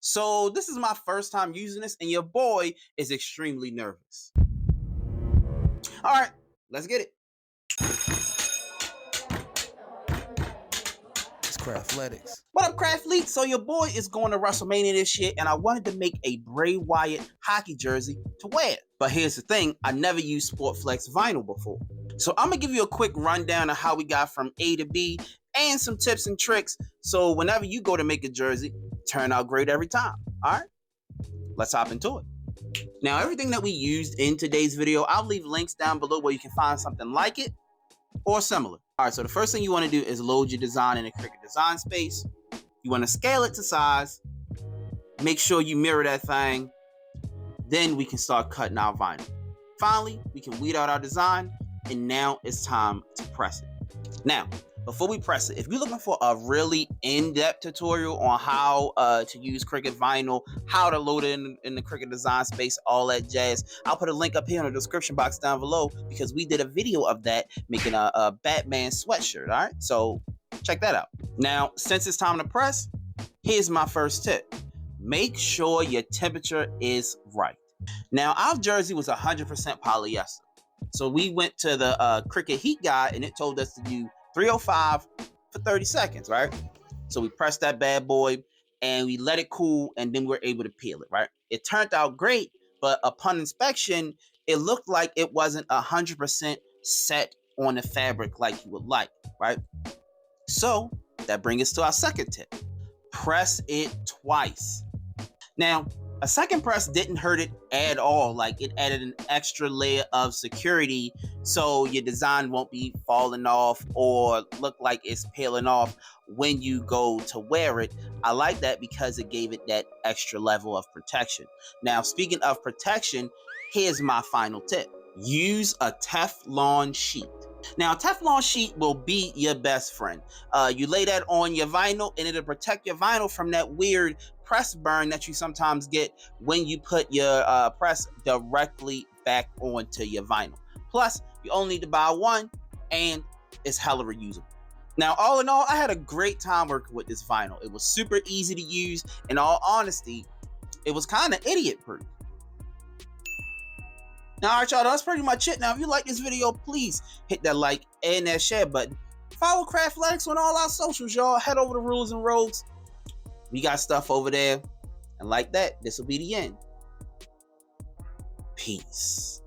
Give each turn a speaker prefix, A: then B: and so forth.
A: So this is my first time using this, and your boy is extremely nervous. All right, let's get it.
B: It's Craftletics.
A: What up, Craftletics? So your boy is going to WrestleMania this year, and I wanted to make a Bray Wyatt hockey jersey to wear. But here's the thing, I never used SportFlex Vinyl before. So I'm gonna give you a quick rundown of how we got from A to B and some tips and tricks, so whenever you go to make a jersey, turn out great every time. All right, let's hop into it. Now, everything that we used in today's video, I'll leave links down below where you can find something like it or similar. All right, so the first thing you want to do is load your design in a Cricut design space. You want to scale it to size. Make sure you mirror that thing. Then we can start cutting our vinyl. Finally, we can weed out our design, and now it's time to press it. Now, before we press it, if you're looking for a really in-depth tutorial on how to use Cricut Vinyl, how to load it in the Cricut design space, all that jazz, I'll put a link up here in the description box down below because we did a video of that making a Batman sweatshirt, all right? So check that out. Now, since it's time to press, here's my first tip. Make sure your temperature is right. Now, our jersey was 100% polyester. So we went to the Cricut Heat guide, and it told us to do 305 for 30 seconds, right? So we pressed that bad boy and we let it cool, and then we're able to peel it, right? It turned out great, but upon inspection, it looked like it wasn't 100% set on the fabric like you would like, right? So that brings us to our second tip. Press it twice. Now, a second press didn't hurt it at all. Like, it added an extra layer of security so your design won't be falling off or look like it's peeling off when you go to wear it. I like that because it gave it that extra level of protection. Now, speaking of protection, here's my final tip. Use a Teflon sheet. Now, a Teflon sheet will be your best friend. You lay that on your vinyl, and it'll protect your vinyl from that weird press burn that you sometimes get when you put your press directly back onto your vinyl. Plus, you only need to buy one, and it's hella reusable. Now, all in all, I had a great time working with this vinyl. It was super easy to use. In all honesty, it was kind of idiot-proof. Now, all right, y'all, that's pretty much it. Now, if you like this video, please hit that like and that share button. Follow Craftletics on all our socials, y'all. Head over to Rules and Roads. We got stuff over there. And like that, this will be the end. Peace.